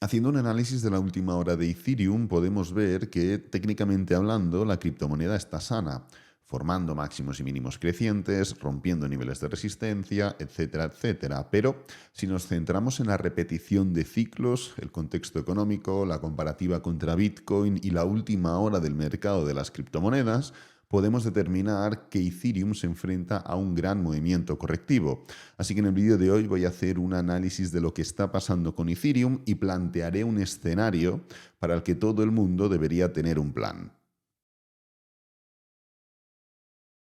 Haciendo un análisis de la última hora de Ethereum, podemos ver que, técnicamente hablando, la criptomoneda está sana, formando máximos y mínimos crecientes, rompiendo niveles de resistencia, etcétera, etcétera. Pero si nos centramos en la repetición de ciclos, el contexto económico, la comparativa contra Bitcoin y la última hora del mercado de las criptomonedas, podemos determinar que Ethereum se enfrenta a un gran movimiento correctivo. Así que en el vídeo de hoy voy a hacer un análisis de lo que está pasando con Ethereum y plantearé un escenario para el que todo el mundo debería tener un plan.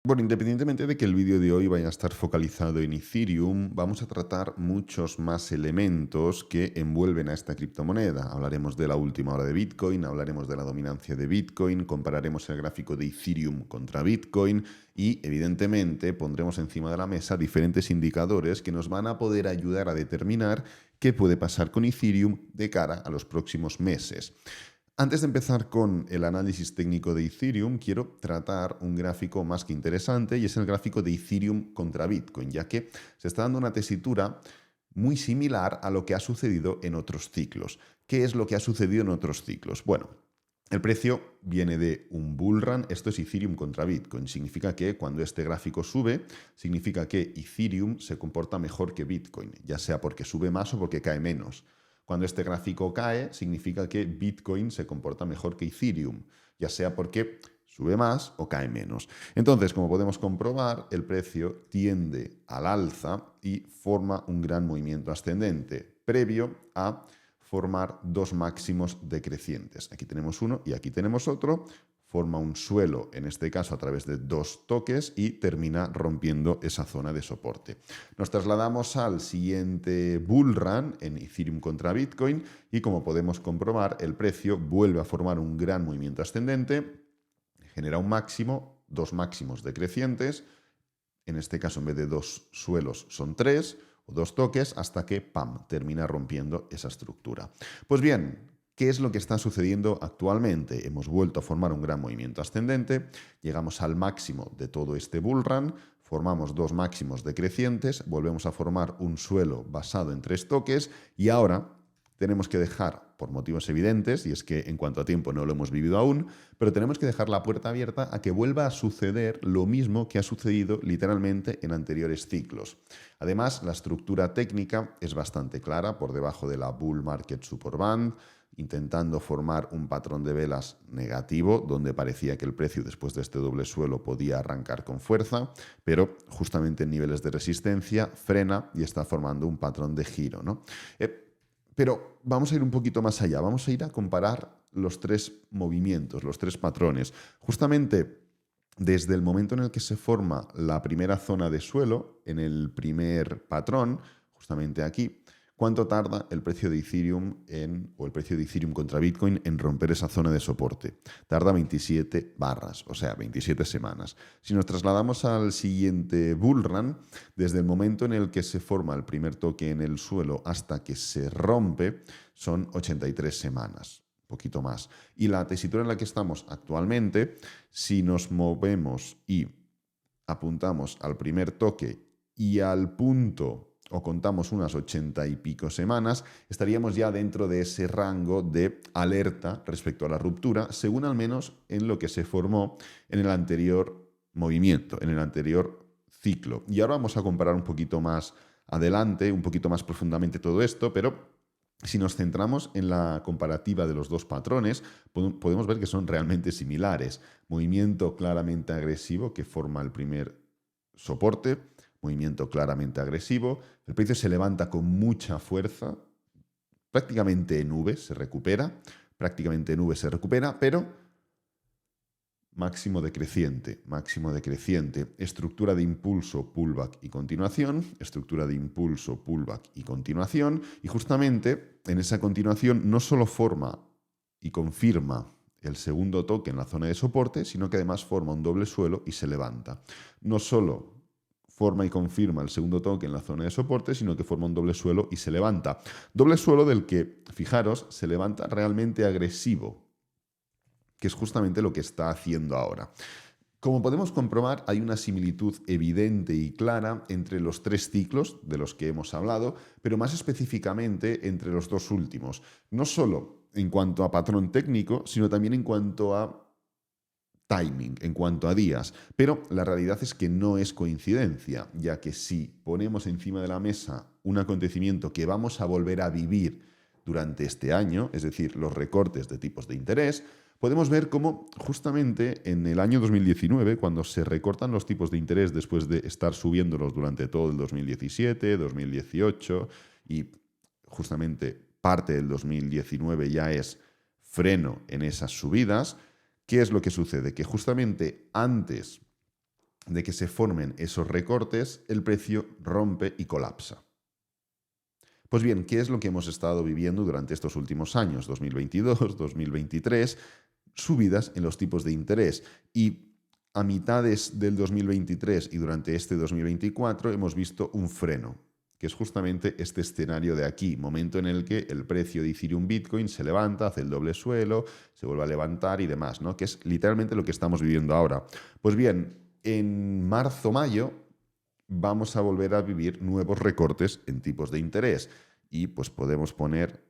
Bueno, independientemente de que el vídeo de hoy vaya a estar focalizado en Ethereum, vamos a tratar muchos más elementos que envuelven a esta criptomoneda. Hablaremos de la última hora de Bitcoin, hablaremos de la dominancia de Bitcoin, compararemos el gráfico de Ethereum contra Bitcoin y, evidentemente, pondremos encima de la mesa diferentes indicadores que nos van a poder ayudar a determinar qué puede pasar con Ethereum de cara a los próximos meses. Antes de empezar con el análisis técnico de Ethereum, quiero tratar un gráfico más que interesante y es el gráfico de Ethereum contra Bitcoin, ya que se está dando una tesitura muy similar a lo que ha sucedido en otros ciclos. ¿Qué es lo que ha sucedido en otros ciclos? Bueno, el precio viene de un bull run, esto es Ethereum contra Bitcoin, significa que cuando este gráfico sube, significa que Ethereum se comporta mejor que Bitcoin, ya sea porque sube más o porque cae menos. Cuando este gráfico cae, significa que Bitcoin se comporta mejor que Ethereum, ya sea porque sube más o cae menos. Entonces, como podemos comprobar, el precio tiende al alza y forma un gran movimiento ascendente, previo a formar dos máximos decrecientes. Aquí tenemos uno y aquí tenemos otro. Forma un suelo, en este caso a través de dos toques, y termina rompiendo esa zona de soporte. Nos trasladamos al siguiente bull run en Ethereum contra Bitcoin y, como podemos comprobar, el precio vuelve a formar un gran movimiento ascendente, genera un máximo, dos máximos decrecientes, en este caso en vez de dos suelos son tres o dos toques, hasta que ¡pam!, termina rompiendo esa estructura. Pues bien, ¿qué es lo que está sucediendo actualmente? Hemos vuelto a formar un gran movimiento ascendente, llegamos al máximo de todo este bull run, formamos dos máximos decrecientes, volvemos a formar un suelo basado en tres toques y ahora tenemos que dejar, por motivos evidentes, y es que en cuanto a tiempo no lo hemos vivido aún, pero tenemos que dejar la puerta abierta a que vuelva a suceder lo mismo que ha sucedido literalmente en anteriores ciclos. Además, la estructura técnica es bastante clara por debajo de la Bull Market Support Band, intentando formar un patrón de velas negativo, donde parecía que el precio después de este doble suelo podía arrancar con fuerza, pero justamente en niveles de resistencia frena y está formando un patrón de giro, ¿no? Pero vamos a ir un poquito más allá, vamos a ir a comparar los tres movimientos, los tres patrones. Justamente desde el momento en el que se forma la primera zona de suelo, en el primer patrón, justamente aquí, ¿cuánto tarda el precio de Ethereum o el precio de Ethereum contra Bitcoin en romper esa zona de soporte? Tarda 27 barras, o sea, 27 semanas. Si nos trasladamos al siguiente bull run, desde el momento en el que se forma el primer toque en el suelo hasta que se rompe, son 83 semanas, un poquito más. Y la tesitura en la que estamos actualmente, si nos movemos y apuntamos al primer toque y al punto, o contamos unas 80 y pico semanas, estaríamos ya dentro de ese rango de alerta respecto a la ruptura, según al menos en lo que se formó en el anterior movimiento, en el anterior ciclo. Y ahora vamos a comparar un poquito más adelante, un poquito más profundamente todo esto, pero si nos centramos en la comparativa de los dos patrones, podemos ver que son realmente similares. Movimiento claramente agresivo que forma el primer soporte, movimiento claramente agresivo, el precio se levanta con mucha fuerza, prácticamente en V se recupera, pero máximo decreciente, estructura de impulso, pullback y continuación, estructura de impulso, pullback y continuación, y justamente en esa continuación no solo forma y confirma el segundo toque en la zona de soporte, sino que además forma un doble suelo y se levanta. No solo forma y confirma el segundo toque en la zona de soporte, sino que forma un doble suelo y se levanta. Doble suelo del que, fijaros, se levanta realmente agresivo, que es justamente lo que está haciendo ahora. Como podemos comprobar, hay una similitud evidente y clara entre los tres ciclos de los que hemos hablado, pero más específicamente entre los dos últimos. No solo en cuanto a patrón técnico, sino también en cuanto a timing, en cuanto a días. Pero la realidad es que no es coincidencia, ya que si ponemos encima de la mesa un acontecimiento que vamos a volver a vivir durante este año, es decir, los recortes de tipos de interés, podemos ver cómo justamente en el año 2019, cuando se recortan los tipos de interés después de estar subiéndolos durante todo el 2017, 2018 y justamente parte del 2019 ya es freno en esas subidas, ¿qué es lo que sucede? Que justamente antes de que se formen esos recortes, el precio rompe y colapsa. Pues bien, ¿qué es lo que hemos estado viviendo durante estos últimos años, 2022, 2023? Subidas en los tipos de interés. Y a mitades del 2023 y durante este 2024 hemos visto un freno, que es justamente este escenario de aquí, momento en el que el precio de Ethereum Bitcoin se levanta, hace el doble suelo, se vuelve a levantar y demás, ¿no? Que es literalmente lo que estamos viviendo ahora. Pues bien, en marzo-mayo vamos a volver a vivir nuevos recortes en tipos de interés y pues podemos poner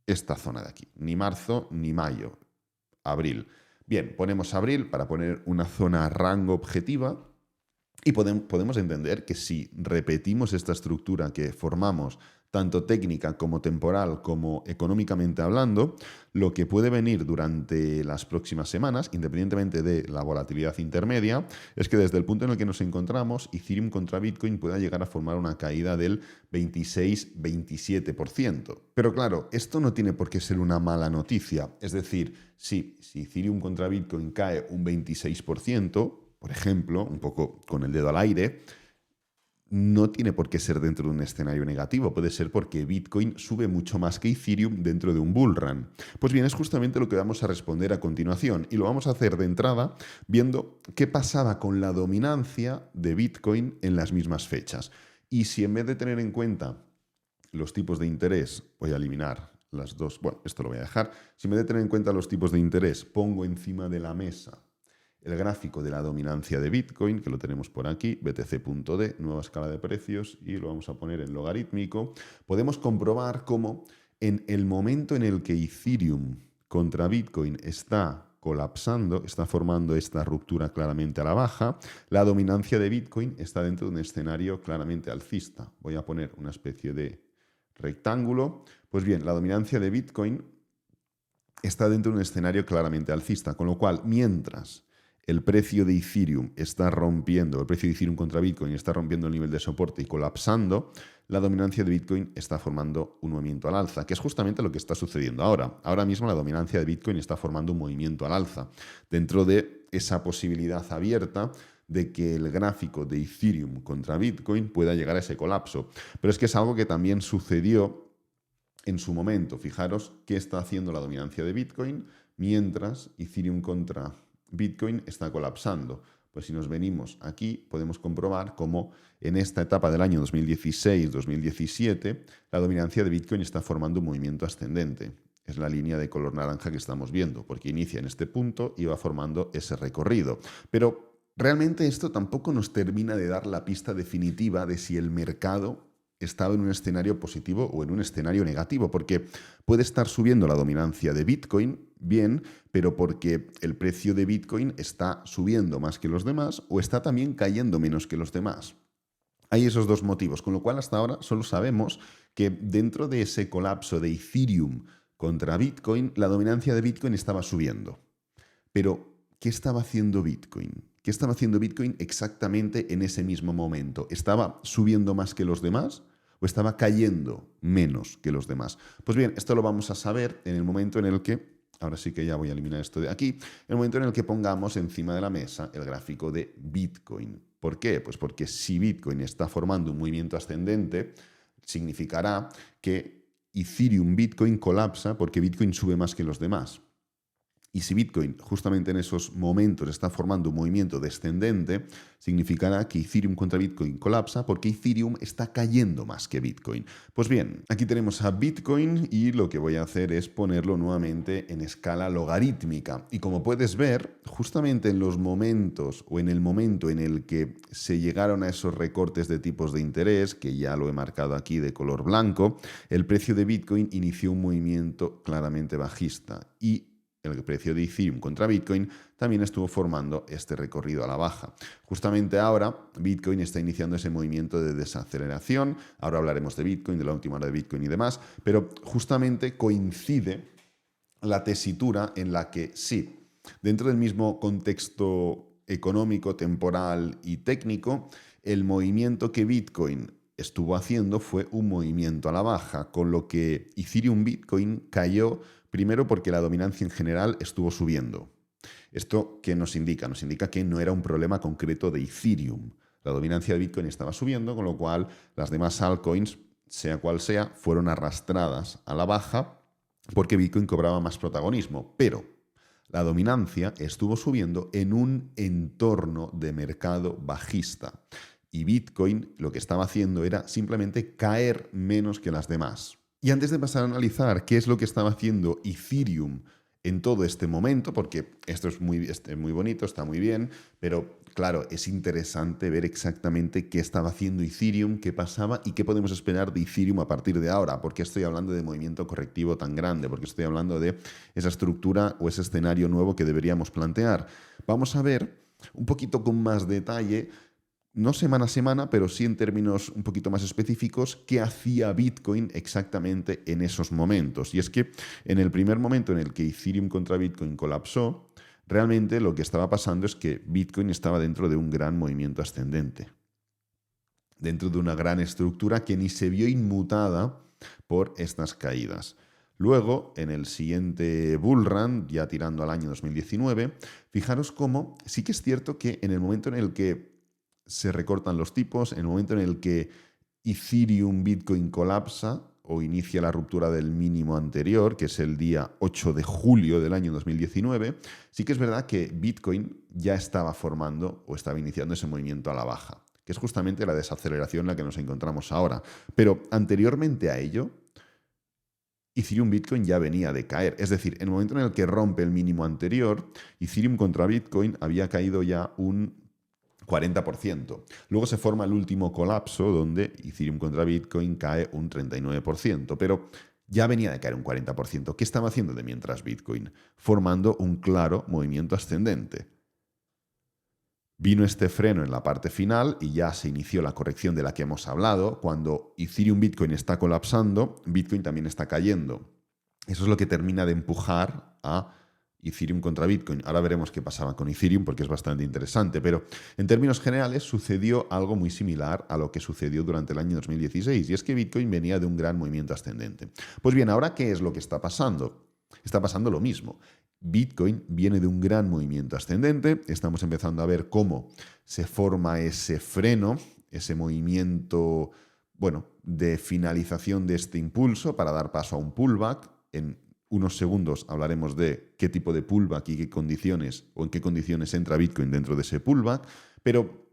esta zona de aquí, ni marzo ni mayo, abril. Bien, ponemos abril para poner una zona rango objetiva y podemos entender que si repetimos esta estructura que formamos, tanto técnica como temporal como económicamente hablando, lo que puede venir durante las próximas semanas, independientemente de la volatilidad intermedia, es que desde el punto en el que nos encontramos, Ethereum contra Bitcoin pueda llegar a formar una caída del 26-27%. Pero claro, esto no tiene por qué ser una mala noticia. Es decir, si Ethereum contra Bitcoin cae un 26%, por ejemplo, un poco con el dedo al aire, no tiene por qué ser dentro de un escenario negativo, puede ser porque Bitcoin sube mucho más que Ethereum dentro de un bull run. Pues bien, es justamente lo que vamos a responder a continuación y lo vamos a hacer de entrada viendo qué pasaba con la dominancia de Bitcoin en las mismas fechas. Y si en vez de tener en cuenta los tipos de interés, voy a eliminar las dos, bueno, esto lo voy a dejar, si en vez de tener en cuenta los tipos de interés, pongo encima de la mesa el gráfico de la dominancia de Bitcoin, que lo tenemos por aquí, BTC.D, nueva escala de precios, y lo vamos a poner en logarítmico, podemos comprobar cómo en el momento en el que Ethereum contra Bitcoin está colapsando, está formando esta ruptura claramente a la baja, la dominancia de Bitcoin está dentro de un escenario claramente alcista. Voy a poner una especie de rectángulo. Pues bien, la dominancia de Bitcoin está dentro de un escenario claramente alcista, con lo cual, mientras el precio de Ethereum está rompiendo, el precio de Ethereum contra Bitcoin está rompiendo el nivel de soporte y colapsando, la dominancia de Bitcoin está formando un movimiento al alza, que es justamente lo que está sucediendo ahora. Ahora mismo la dominancia de Bitcoin está formando un movimiento al alza, dentro de esa posibilidad abierta de que el gráfico de Ethereum contra Bitcoin pueda llegar a ese colapso. Pero es que es algo que también sucedió en su momento. Fijaros qué está haciendo la dominancia de Bitcoin mientras Ethereum contra Bitcoin está colapsando. Pues si nos venimos aquí, podemos comprobar cómo en esta etapa del año 2016-2017 la dominancia de Bitcoin está formando un movimiento ascendente. Es la línea de color naranja que estamos viendo, porque inicia en este punto y va formando ese recorrido. Pero realmente esto tampoco nos termina de dar la pista definitiva de si el mercado estaba en un escenario positivo o en un escenario negativo, porque puede estar subiendo la dominancia de Bitcoin, bien, pero porque el precio de Bitcoin está subiendo más que los demás o está también cayendo menos que los demás. Hay esos dos motivos, con lo cual hasta ahora solo sabemos que dentro de ese colapso de Ethereum contra Bitcoin, la dominancia de Bitcoin estaba subiendo. Pero, ¿qué estaba haciendo Bitcoin? ¿Qué estaba haciendo Bitcoin exactamente en ese mismo momento? ¿Estaba subiendo más que los demás o estaba cayendo menos que los demás? Pues bien, esto lo vamos a saber en el momento en el que, ahora sí que ya voy a eliminar esto de aquí, en el momento en el que pongamos encima de la mesa el gráfico de Bitcoin. ¿Por qué? Pues porque si Bitcoin está formando un movimiento ascendente, significará que Ethereum Bitcoin colapsa porque Bitcoin sube más que los demás. Y si Bitcoin justamente en esos momentos está formando un movimiento descendente, significará que Ethereum contra Bitcoin colapsa porque Ethereum está cayendo más que Bitcoin. Pues bien, aquí tenemos a Bitcoin y lo que voy a hacer es ponerlo nuevamente en escala logarítmica. Y como puedes ver, justamente en los momentos o en el momento en el que se llegaron a esos recortes de tipos de interés, que ya lo he marcado aquí de color blanco, el precio de Bitcoin inició un movimiento claramente bajista y el precio de Ethereum contra Bitcoin también estuvo formando este recorrido a la baja. Justamente ahora Bitcoin está iniciando ese movimiento de desaceleración. Ahora hablaremos de Bitcoin, de la última hora de Bitcoin y demás, pero justamente coincide la tesitura en la que sí, dentro del mismo contexto económico, temporal y técnico, el movimiento que Bitcoin estuvo haciendo fue un movimiento a la baja, con lo que Ethereum Bitcoin cayó primero porque la dominancia en general estuvo subiendo. ¿Esto qué nos indica? Nos indica que no era un problema concreto de Ethereum. La dominancia de Bitcoin estaba subiendo, con lo cual las demás altcoins, sea cual sea, fueron arrastradas a la baja porque Bitcoin cobraba más protagonismo. Pero la dominancia estuvo subiendo en un entorno de mercado bajista. Y Bitcoin lo que estaba haciendo era simplemente caer menos que las demás. Y antes de pasar a analizar qué es lo que estaba haciendo Ethereum en todo este momento, porque esto es muy bonito, está muy bien, pero claro, es interesante ver exactamente qué estaba haciendo Ethereum, qué pasaba y qué podemos esperar de Ethereum a partir de ahora. ¿Por qué estoy hablando de movimiento correctivo tan grande? Porque estoy hablando de esa estructura o ese escenario nuevo que deberíamos plantear. Vamos a ver un poquito con más detalle, no semana a semana, pero sí en términos un poquito más específicos, qué hacía Bitcoin exactamente en esos momentos. Y es que en el primer momento en el que Ethereum contra Bitcoin colapsó, realmente lo que estaba pasando es que Bitcoin estaba dentro de un gran movimiento ascendente, dentro de una gran estructura que ni se vio inmutada por estas caídas. Luego, en el siguiente bull run, ya tirando al año 2019, fijaros cómo sí que es cierto que en el momento en el que se recortan los tipos, en el momento en el que Ethereum Bitcoin colapsa o inicia la ruptura del mínimo anterior, que es el día 8 de julio del año 2019, sí que es verdad que Bitcoin ya estaba formando o estaba iniciando ese movimiento a la baja, que es justamente la desaceleración en la que nos encontramos ahora. Pero anteriormente a ello, Ethereum Bitcoin ya venía de caer. Es decir, en el momento en el que rompe el mínimo anterior, Ethereum contra Bitcoin había caído ya un 40%. Luego se forma el último colapso donde Ethereum contra Bitcoin cae un 39%, pero ya venía de caer un 40%. ¿Qué estaba haciendo de mientras Bitcoin? Formando un claro movimiento ascendente. Vino este freno en la parte final y ya se inició la corrección de la que hemos hablado. Cuando Ethereum Bitcoin está colapsando, Bitcoin también está cayendo. Eso es lo que termina de empujar a Ethereum contra Bitcoin. Ahora veremos qué pasaba con Ethereum porque es bastante interesante, pero en términos generales sucedió algo muy similar a lo que sucedió durante el año 2016 y es que Bitcoin venía de un gran movimiento ascendente. Pues bien, ¿ahora qué es lo que está pasando? Está pasando lo mismo. Bitcoin viene de un gran movimiento ascendente, estamos empezando a ver cómo se forma ese freno, ese movimiento, bueno, de finalización de este impulso para dar paso a un pullback. En unos segundos hablaremos de qué tipo de pullback y qué condiciones o en qué condiciones entra Bitcoin dentro de ese pullback, pero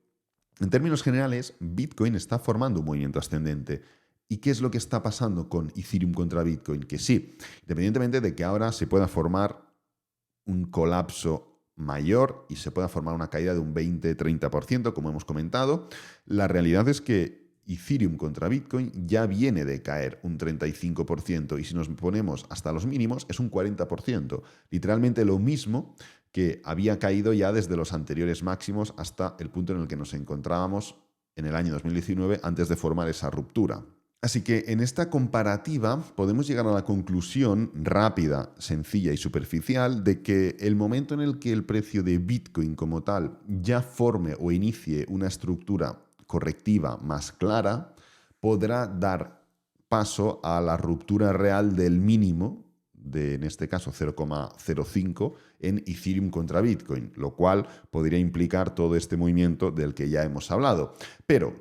en términos generales, Bitcoin está formando un movimiento ascendente. ¿Y qué es lo que está pasando con Ethereum contra Bitcoin? Que sí, independientemente de que ahora se pueda formar un colapso mayor y se pueda formar una caída de un 20-30%, como hemos comentado, la realidad es que Ethereum contra Bitcoin ya viene de caer un 35% y si nos ponemos hasta los mínimos es un 40%. Literalmente lo mismo que había caído ya desde los anteriores máximos hasta el punto en el que nos encontrábamos en el año 2019 antes de formar esa ruptura. Así que en esta comparativa podemos llegar a la conclusión rápida, sencilla y superficial de que el momento en el que el precio de Bitcoin como tal ya forme o inicie una estructura correctiva más clara, podrá dar paso a la ruptura real del mínimo de, en este caso, 0,05 en Ethereum contra Bitcoin, lo cual podría implicar todo este movimiento del que ya hemos hablado. Pero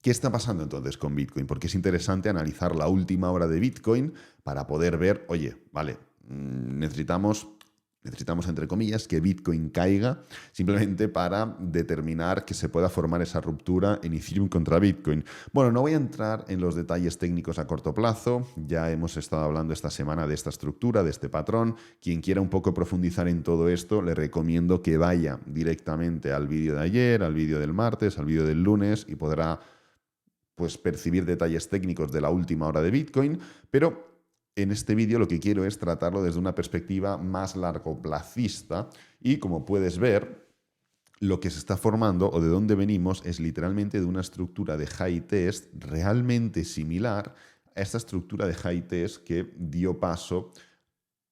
¿qué está pasando entonces con Bitcoin? Porque es interesante analizar la última hora de Bitcoin para poder ver, oye, vale, necesitamos Necesitamos, entre comillas, que Bitcoin caiga simplemente para determinar que se pueda formar esa ruptura en Ethereum contra Bitcoin. Bueno, no voy a entrar en los detalles técnicos a corto plazo. Ya hemos estado hablando esta semana de esta estructura, de este patrón. Quien quiera un poco profundizar en todo esto, le recomiendo que vaya directamente al vídeo de ayer, al vídeo del martes, al vídeo del lunes y podrá pues, percibir detalles técnicos de la última hora de Bitcoin, pero en este vídeo lo que quiero es tratarlo desde una perspectiva más largoplacista y, como puedes ver, lo que se está formando o de dónde venimos es literalmente de una estructura de high test realmente similar a esta estructura de high test que dio paso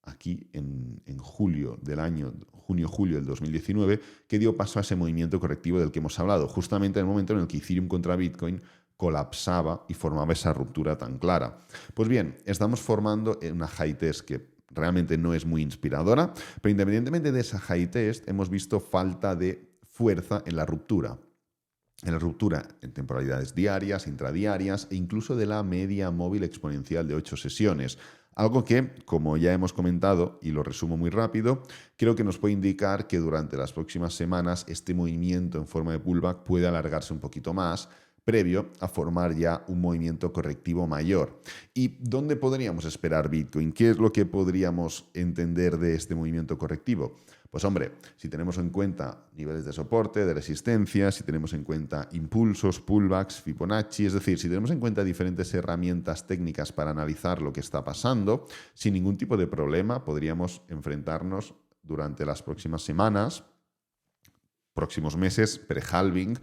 aquí en julio del año, junio-julio del 2019, que dio paso a ese movimiento correctivo del que hemos hablado, justamente en el momento en el que Ethereum contra Bitcoin colapsaba y formaba esa ruptura tan clara. Pues bien, estamos formando una high test que realmente no es muy inspiradora, pero independientemente de esa high test, hemos visto falta de fuerza en la ruptura. En la ruptura en temporalidades diarias, intradiarias e incluso de la media móvil exponencial de 8 sesiones. Algo que, como ya hemos comentado, y lo resumo muy rápido, creo que nos puede indicar que durante las próximas semanas este movimiento en forma de pullback puede alargarse un poquito más, previo a formar ya un movimiento correctivo mayor. ¿Y dónde podríamos esperar Bitcoin? ¿Qué es lo que podríamos entender de este movimiento correctivo? Pues hombre, si tenemos en cuenta niveles de soporte, de resistencia, si tenemos en cuenta impulsos, pullbacks, Fibonacci, es decir, si tenemos en cuenta diferentes herramientas técnicas para analizar lo que está pasando, sin ningún tipo de problema podríamos enfrentarnos durante las próximas semanas, próximos meses, pre-halving,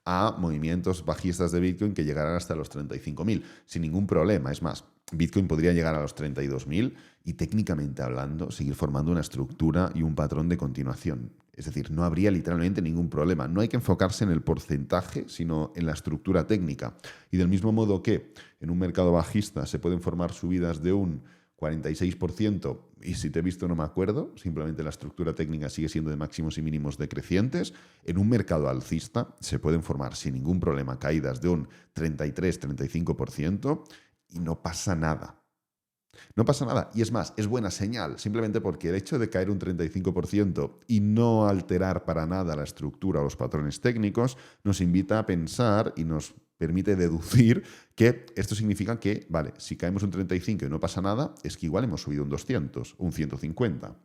a movimientos bajistas de Bitcoin que llegarán hasta los 35.000, sin ningún problema. Es más, Bitcoin podría llegar a los 32.000 y técnicamente hablando seguir formando una estructura y un patrón de continuación. Es decir, no habría literalmente ningún problema. No hay que enfocarse en el porcentaje, sino en la estructura técnica. Y del mismo modo que en un mercado bajista se pueden formar subidas de un 46%, y si te he visto no me acuerdo, simplemente la estructura técnica sigue siendo de máximos y mínimos decrecientes, en un mercado alcista se pueden formar sin ningún problema caídas de un 33-35% y no pasa nada. No pasa nada, y es más, es buena señal, simplemente porque el hecho de caer un 35% y no alterar para nada la estructura o los patrones técnicos nos invita a pensar y nos permite deducir que esto significa que, vale, si caemos un 35 y no pasa nada, es que igual hemos subido un 200, un 150.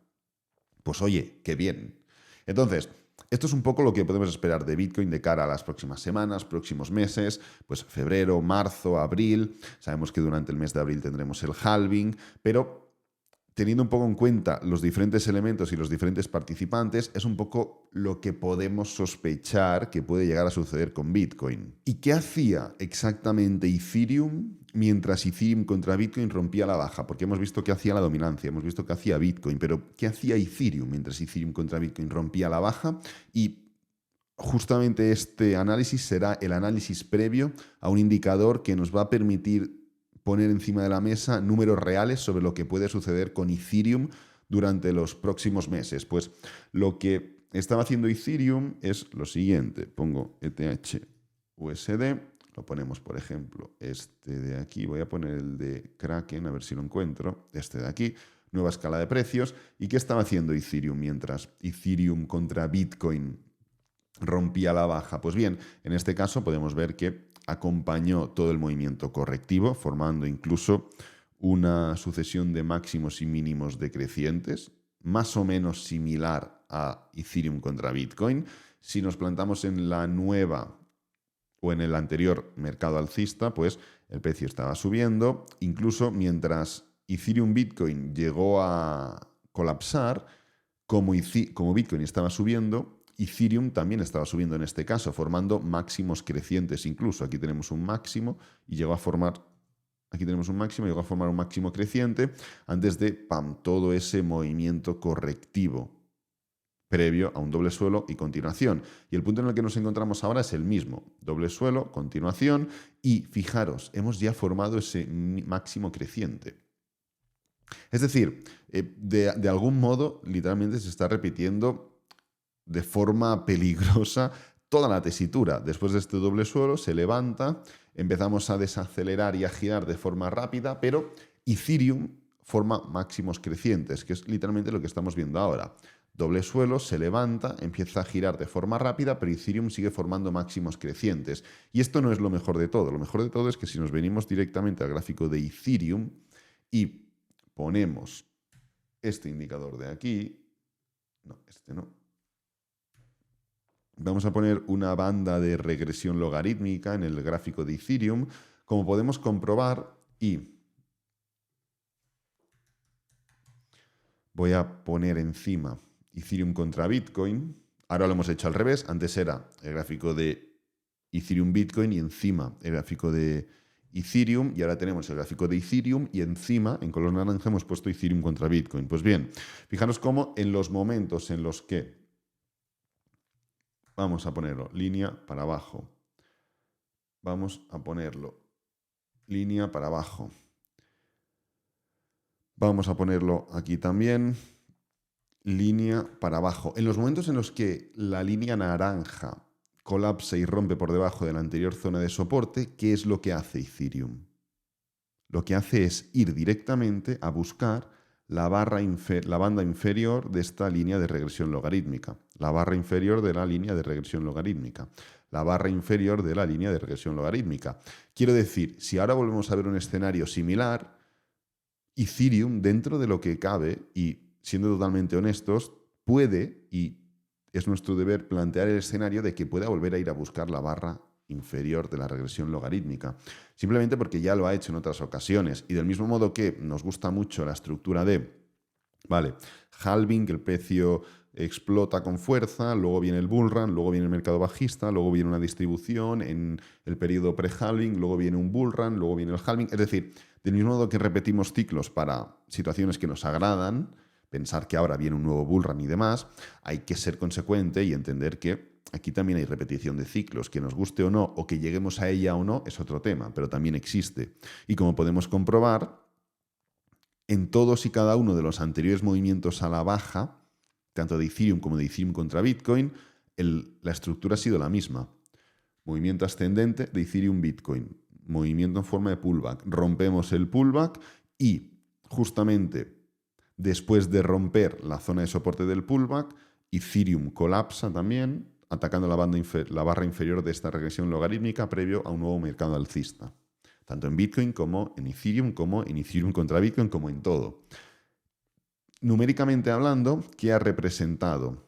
Pues oye, qué bien. Entonces, esto es un poco lo que podemos esperar de Bitcoin de cara a las próximas semanas, próximos meses, pues febrero, marzo, abril. Sabemos que durante el mes de abril tendremos el halving, pero teniendo un poco en cuenta los diferentes elementos y los diferentes participantes, es un poco lo que podemos sospechar que puede llegar a suceder con Bitcoin. ¿Y qué hacía exactamente Ethereum mientras Ethereum contra Bitcoin rompía la baja? Porque hemos visto que hacía la dominancia, hemos visto que hacía Bitcoin, pero ¿qué hacía Ethereum mientras Ethereum contra Bitcoin rompía la baja? Y justamente este análisis será el análisis previo a un indicador que nos va a permitir poner encima de la mesa números reales sobre lo que puede suceder con Ethereum durante los próximos meses. Pues lo que estaba haciendo Ethereum es lo siguiente. Pongo ETH-USD, lo ponemos, por ejemplo, este de aquí. Voy a poner el de Kraken, a ver si lo encuentro. Este de aquí. Nueva escala de precios. ¿Y qué estaba haciendo Ethereum mientras Ethereum contra Bitcoin rompía la baja? Pues bien, en este caso podemos ver que acompañó todo el movimiento correctivo, formando incluso una sucesión de máximos y mínimos decrecientes, más o menos similar a Ethereum contra Bitcoin. Si nos plantamos en la nueva o en el anterior mercado alcista, pues el precio estaba subiendo, incluso mientras Ethereum Bitcoin llegó a colapsar, como Bitcoin estaba subiendo, Ethereum también estaba subiendo en este caso, formando máximos crecientes incluso. Aquí tenemos un máximo y llegó a formar, aquí tenemos un máximo, llegó a formar un máximo creciente antes de todo ese movimiento correctivo previo a un doble suelo y continuación. Y el punto en el que nos encontramos ahora es el mismo. Doble suelo, continuación y fijaros, hemos ya formado ese máximo creciente. Es decir, de algún modo, literalmente se está repitiendo de forma peligrosa toda la tesitura. Después de este doble suelo se levanta, empezamos a desacelerar y a girar de forma rápida, pero Ethereum forma máximos crecientes, que es literalmente lo que estamos viendo ahora. Doble suelo, se levanta, empieza a girar de forma rápida, pero Ethereum sigue formando máximos crecientes. Y esto no es lo mejor de todo. Lo mejor de todo es que si nos venimos directamente al gráfico de Ethereum y ponemos este indicador de aquí, no, este no. Vamos a poner una banda de regresión logarítmica en el gráfico de Ethereum, como podemos comprobar, y voy a poner encima Ethereum contra Bitcoin. Ahora lo hemos hecho al revés. Antes era el gráfico de Ethereum Bitcoin y encima el gráfico de Ethereum. Y ahora tenemos el gráfico de Ethereum y encima, en color naranja, hemos puesto Ethereum contra Bitcoin. Pues bien, fijaros cómo en los momentos en los que vamos a ponerlo línea para abajo. Vamos a ponerlo línea para abajo. Vamos a ponerlo aquí también. Línea para abajo. En los momentos en los que la línea naranja colapsa y rompe por debajo de la anterior zona de soporte, ¿qué es lo que hace Ethereum? Lo que hace es ir directamente a buscar la banda inferior de esta línea de regresión logarítmica, la barra inferior de la línea de regresión logarítmica, la barra inferior de la línea de regresión logarítmica. Quiero decir, si ahora volvemos a ver un escenario similar, Ethereum, dentro de lo que cabe y siendo totalmente honestos, puede, y es nuestro deber, plantear el escenario de que pueda volver a ir a buscar la barra inferior de la regresión logarítmica. Simplemente porque ya lo ha hecho en otras ocasiones. Y del mismo modo que nos gusta mucho la estructura de, vale, halving, el precio explota con fuerza, luego viene el bull run, luego viene el mercado bajista, luego viene una distribución en el periodo pre-halving, luego viene un bull run, luego viene el halving. Es decir, del mismo modo que repetimos ciclos para situaciones que nos agradan, pensar que ahora viene un nuevo bull run y demás, hay que ser consecuente y entender que aquí también hay repetición de ciclos. Que nos guste o no, o que lleguemos a ella o no, es otro tema, pero también existe. Y como podemos comprobar, en todos y cada uno de los anteriores movimientos a la baja, tanto de Ethereum como de Ethereum contra Bitcoin, la estructura ha sido la misma. Movimiento ascendente de Ethereum Bitcoin, movimiento en forma de pullback. Rompemos el pullback y justamente después de romper la zona de soporte del pullback, Ethereum colapsa también, atacando la barra inferior de esta regresión logarítmica previo a un nuevo mercado alcista. Tanto en Bitcoin como en Ethereum contra Bitcoin, como en todo. Numéricamente hablando, ¿qué ha representado?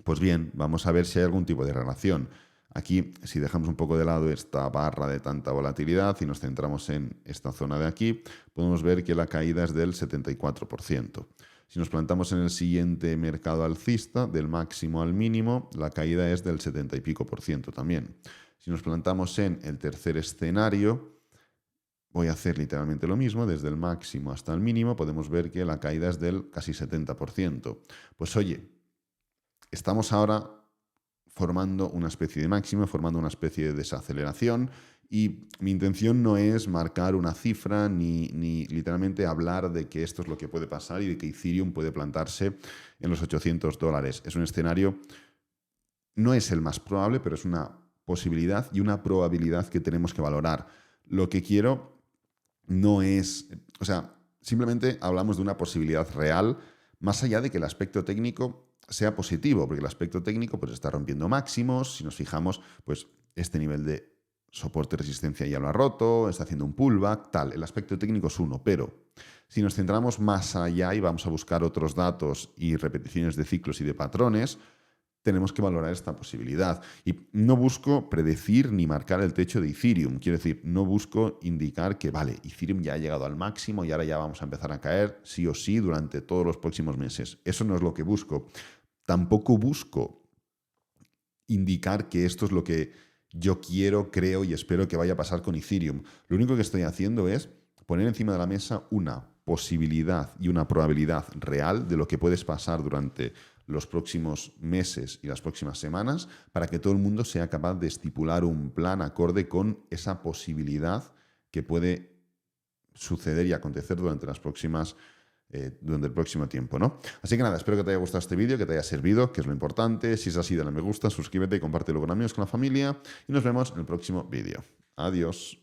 Pues bien, vamos a ver si hay algún tipo de relación. Aquí, si dejamos un poco de lado esta barra de tanta volatilidad y nos centramos en esta zona de aquí, podemos ver que la caída es del 74%. Si nos plantamos en el siguiente mercado alcista, del máximo al mínimo, la caída es del 70 y pico por ciento también. Si nos plantamos en el tercer escenario, voy a hacer literalmente lo mismo, desde el máximo hasta el mínimo, podemos ver que la caída es del casi 70%. Pues oye, estamos ahora formando una especie de máximo, formando una especie de desaceleración, y mi intención no es marcar una cifra ni literalmente hablar de que esto es lo que puede pasar y de que Ethereum puede plantarse en los $800. Es un escenario, no es el más probable, pero es una posibilidad y una probabilidad que tenemos que valorar. Lo que quiero no es, o sea, simplemente hablamos de una posibilidad real, más allá de que el aspecto técnico sea positivo, porque el aspecto técnico pues está rompiendo máximos. Si nos fijamos, pues este nivel de soporte resistencia ya lo ha roto, está haciendo un pullback, tal. El aspecto técnico es uno, pero si nos centramos más allá y vamos a buscar otros datos y repeticiones de ciclos y de patrones, tenemos que valorar esta posibilidad. Y no busco predecir ni marcar el techo de Ethereum. Quiero decir, no busco indicar que, vale, Ethereum ya ha llegado al máximo y ahora ya vamos a empezar a caer sí o sí durante todos los próximos meses. Eso no es lo que busco. Tampoco busco indicar que esto es lo que yo quiero, creo y espero que vaya a pasar con Ethereum. Lo único que estoy haciendo es poner encima de la mesa una posibilidad y una probabilidad real de lo que puede pasar durante los próximos meses y las próximas semanas, para que todo el mundo sea capaz de estipular un plan acorde con esa posibilidad que puede suceder y acontecer durante durante el próximo tiempo, ¿no? Así que nada, espero que te haya gustado este vídeo, que te haya servido, que es lo importante. Si es así, dale a me gusta, suscríbete y compártelo con amigos, con la familia, y nos vemos en el próximo vídeo. Adiós.